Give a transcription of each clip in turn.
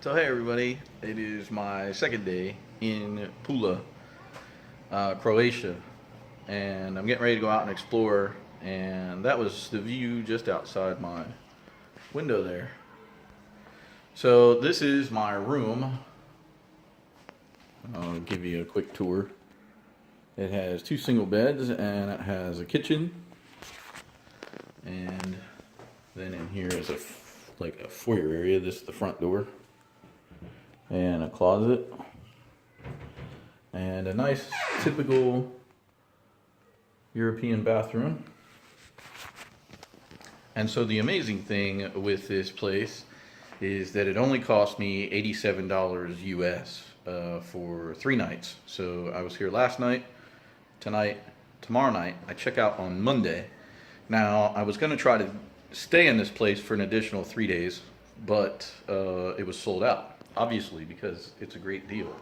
So hey everybody, it is my second day in Pula, Croatia, and I'm getting ready to go out and explore, and that was the view just outside my window there. So this is my room. I'll give you a quick tour. It has two single beds and it has a kitchen, and then in here is a foyer area. This is the front door. And a closet, and a nice typical European bathroom. And so the amazing thing with this place is that it only cost me $87 US for 3 nights. So I was here last night, tonight, tomorrow night. I check out on Monday. Now I was going to try to stay in this place for an additional 3 days, but it was sold out. Obviously, because it's a great deal.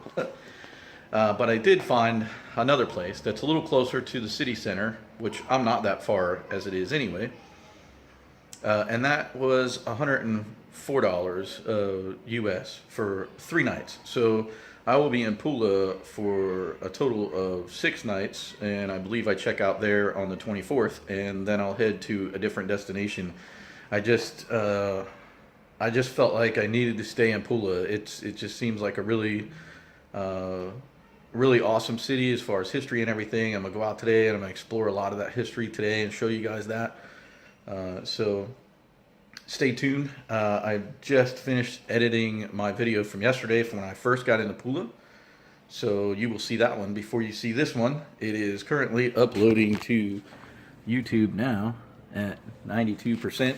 But I did find another place that's a little closer to the city center, which I'm not that far as it is anyway. And that was $104 US for 3 nights. So I will be in Pula for a total of 6 nights, and I believe I check out there on the 24th, and then I'll head to a different destination. I just felt like I needed to stay in Pula. It just seems like a really awesome city as far as history and everything. I'm gonna go out today and I'm gonna explore a lot of that history today and show you guys that. So stay tuned. I just finished editing my video from yesterday from when I first got into Pula. So you will see that one before you see this one. It is currently uploading to YouTube now at 92%.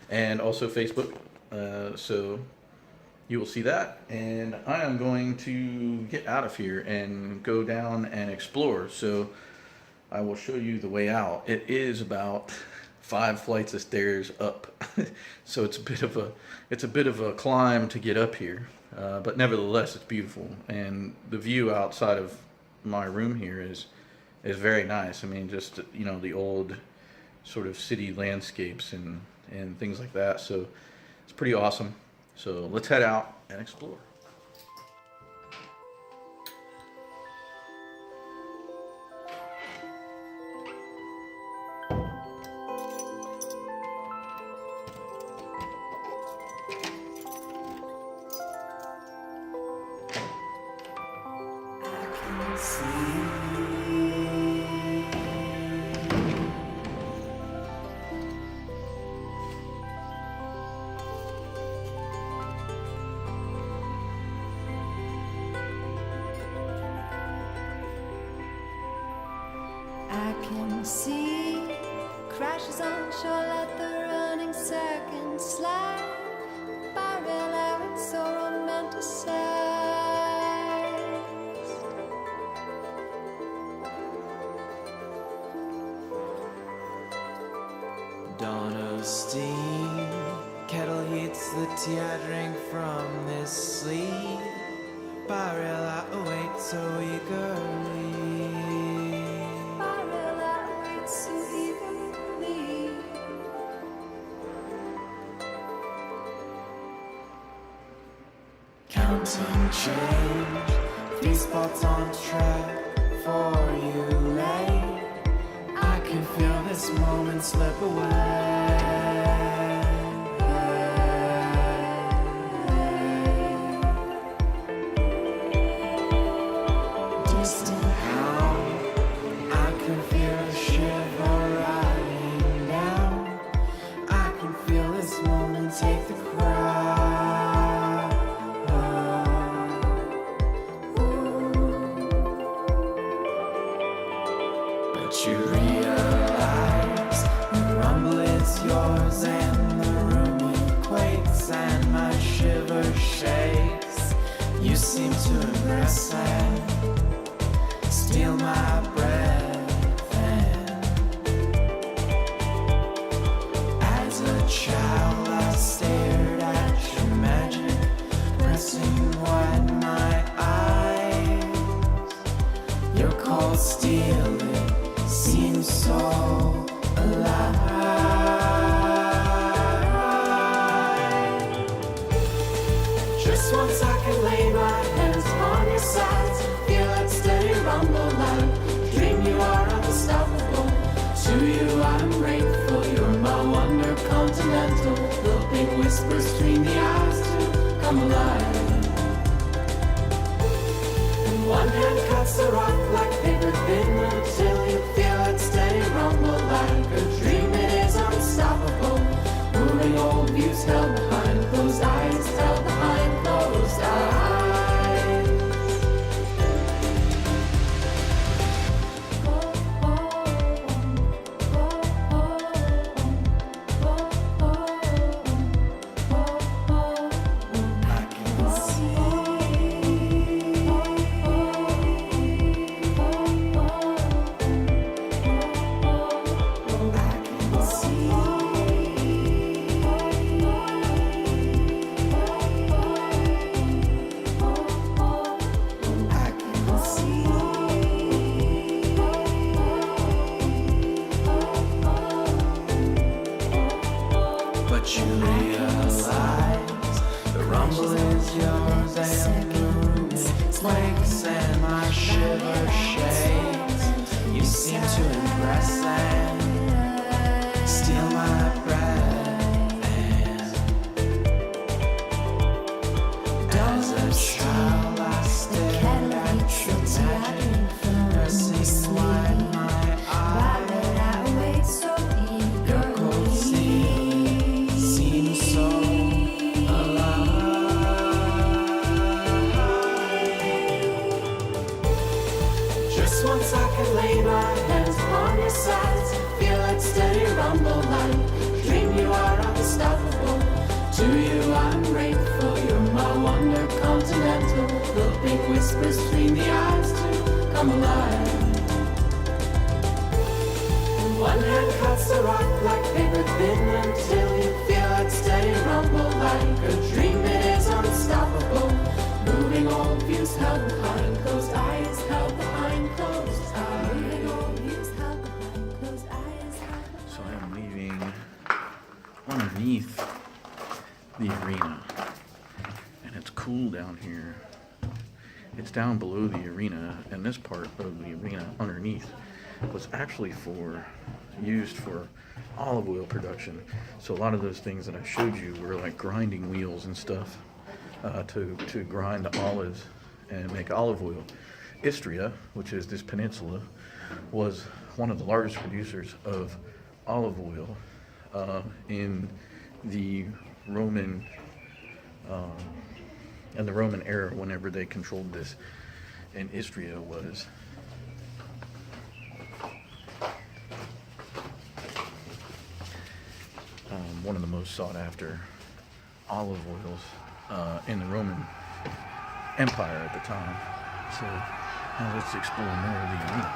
And also Facebook, so you will see that, and I am going to get out of here and go down and explore. So I will show you the way out. It is about 5 flights of stairs up, so it's a bit of a climb to get up here, but nevertheless it's beautiful, and the view outside of my room here is very nice. I mean, just, you know, the old sort of city landscapes and things like that. So it's pretty awesome. So let's head out and explore. See crashes on shore, let the running seconds slide by. Real arid, so romanticized. Dawn of steam, kettle heats the tea I drink from this sleep. Barrel I await so eagerly. Counting change, 3 spots on track for you late. I can feel this moment slip away. Distant hum, I can feel a shiver riding down. I can feel this moment take the crowd. You realize the rumble is yours and the room quakes and my shiver shakes. You seem to impress and steal my breath, and as a child I stared at your magic, pressing wide my eyes. Your cold steel seems so alive. Just once I can lay my hands upon your sides, feel that steady rumble like dream you are unstoppable. To you I'm grateful, you're my wonder continental. Lilting whispers between the eyes to come alive. And one hand cuts the rock like paper thin until you feel that steady rumble like a dream. It is unstoppable. Moving old views held behind closed eyes, held behind closed eyes. But you realize the rumble is yours and the moon quakes and my shiver shakes. You seem to impress and steal my breath. And as a child I stare at your magic, nursing wide my eyes. Your cold seems so alive. Just once I can lay my hands upon your sides, feel that steady rumble like dream you are unstoppable. To you I'm grateful, you're my wonder continental. Lilting whispers between the eyes to come alive. One hand cuts the rock like paper thin until you feel that steady rumble like a dream. It is unstoppable. Moving old views held behind closed eyes, held behind closed eyes. Moving old views held behind closed eyes. So I'm leaving underneath the arena, and it's cool down here. It's down below the arena, and this part of the arena underneath was actually used for olive oil production. So a lot of those things that I showed you were like grinding wheels and stuff to grind olives and make olive oil. Istria, which is this peninsula, was one of the largest producers of olive oil in the Roman era, whenever they controlled this. And Istria was one of the most sought after olive oils in the Roman Empire at the time. So now let's explore more of the arena.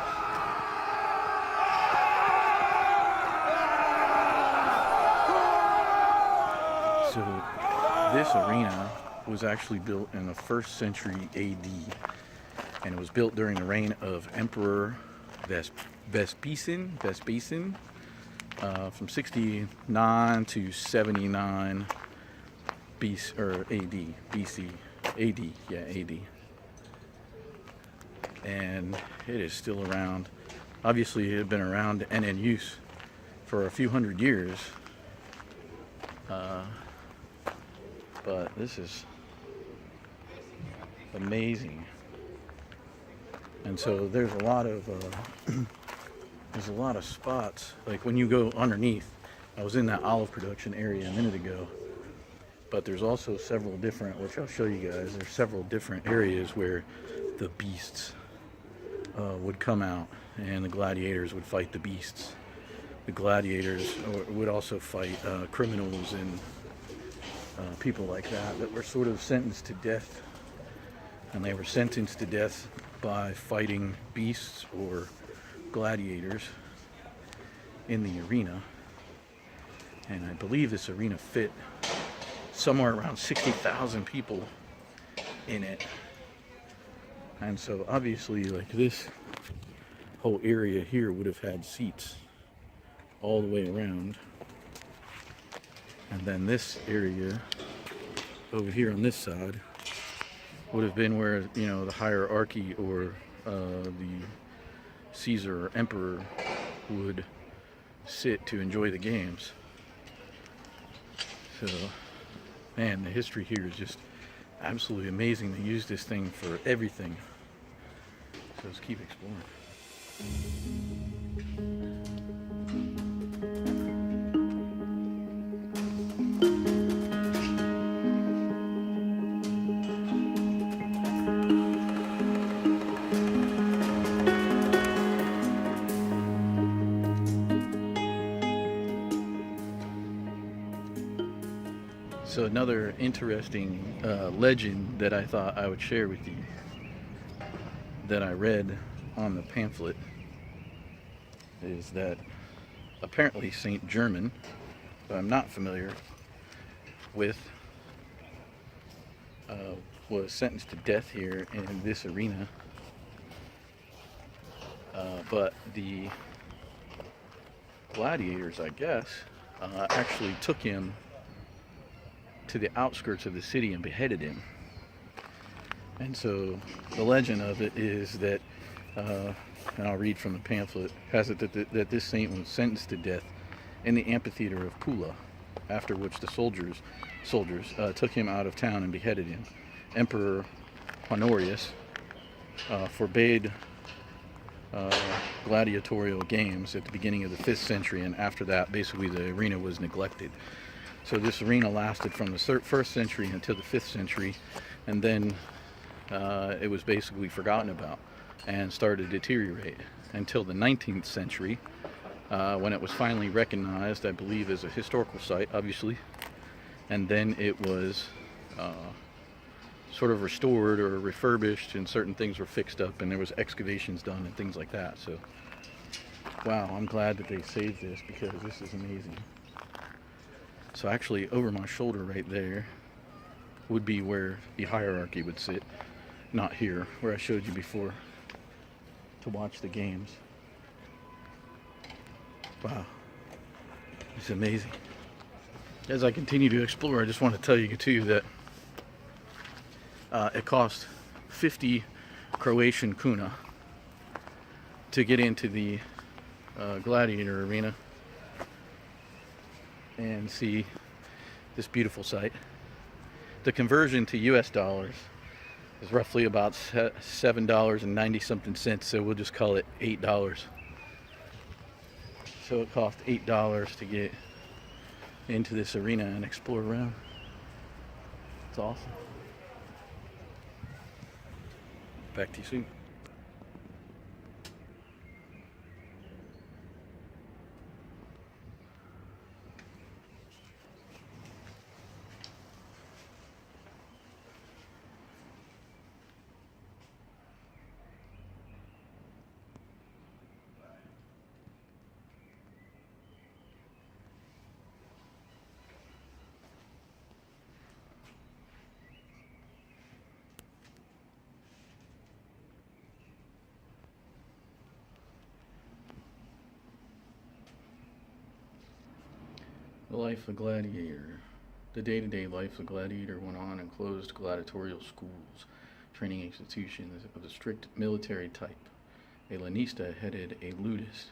So this arena was actually built in the 1st century AD, and it was built during the reign of Emperor Vespasian from 69 to 79 BC or AD, BC, AD, yeah, AD. And it is still around. Obviously, it had been around and in use for a few hundred years. But this is amazing. And so there's a lot of spots, like when you go underneath. I was in that olive production area a minute ago, but there's also several different, which I'll show you guys, there's several different areas where the beasts would come out and the gladiators would fight the beasts. The gladiators would also fight criminals and people like that were sort of sentenced to death, and they were sentenced to death by fighting beasts or gladiators in the arena. And I believe this arena fit somewhere around 60,000 people in it. And so obviously, like, this whole area here would have had seats all the way around. And then this area over here on this side would have been where, you know, the hierarchy or the Caesar or emperor would sit to enjoy the games. So, man, the history here is just absolutely amazing. They use this thing for everything. So let's keep exploring. So another interesting legend that I thought I would share with you that I read on the pamphlet is that apparently Saint German, who I'm not familiar with, was sentenced to death here in this arena, but the gladiators, I guess, actually took him to the outskirts of the city and beheaded him. And so the legend of it is that, and I'll read from the pamphlet, has it that this saint was sentenced to death in the amphitheatre of Pula, after which the soldiers took him out of town and beheaded him. Emperor Honorius forbade gladiatorial games at the beginning of the 5th century, and after that, basically the arena was neglected. So this arena lasted from the 1st century until the 5th century, and then it was basically forgotten about and started to deteriorate until the 19th century, when it was finally recognized, I believe, as a historical site, obviously, and then it was sort of restored or refurbished, and certain things were fixed up, and there was excavations done and things like that. So, wow, I'm glad that they saved this, because this is amazing. So actually, over my shoulder right there would be where the hierarchy would sit, not here, where I showed you before, to watch the games. Wow, it's amazing. As I continue to explore, I just want to tell you too that it cost 50 Croatian kuna to get into the gladiator arena and see this beautiful sight. The conversion to US dollars is roughly about $7.90 something cents, so we'll just call it $8. So it cost $8 to get into this arena and explore around. It's awesome. Back to you soon. The life of gladiator. The day-to-day life of gladiator went on in closed gladiatorial schools, training institutions of a strict military type. A lanista headed a ludus.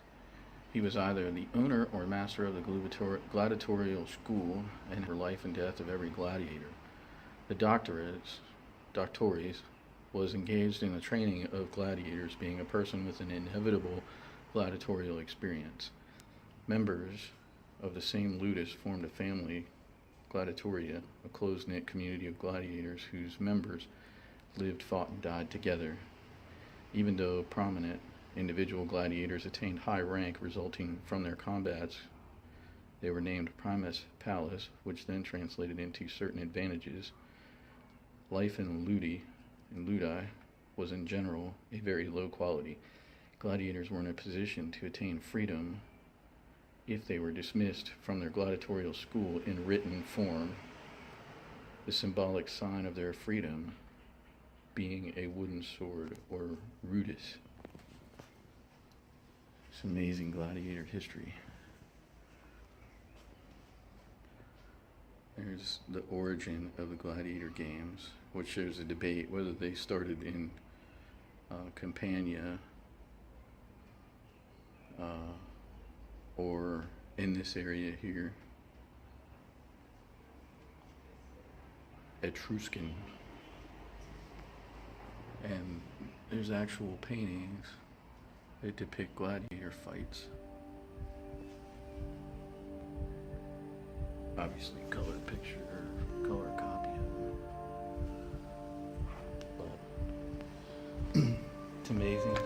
He was either the owner or master of the gladiatorial school and for life and death of every gladiator. The doctores was engaged in the training of gladiators, being a person with an inevitable gladiatorial experience. Members of the same ludus formed a family, gladiatoria, a close-knit community of gladiators whose members lived, fought, and died together. Even though prominent individual gladiators attained high rank resulting from their combats, they were named primus palis, which then translated into certain advantages. Life in ludi was in general a very low quality. Gladiators were in a position to attain freedom if they were dismissed from their gladiatorial school in written form, the symbolic sign of their freedom being a wooden sword or rudis. It's amazing gladiator history. There's the origin of the gladiator games, which there's a debate whether they started in Campania or in this area here, Etruscan. And there's actual paintings that depict gladiator fights. Obviously colored picture or color copy of it. But it's amazing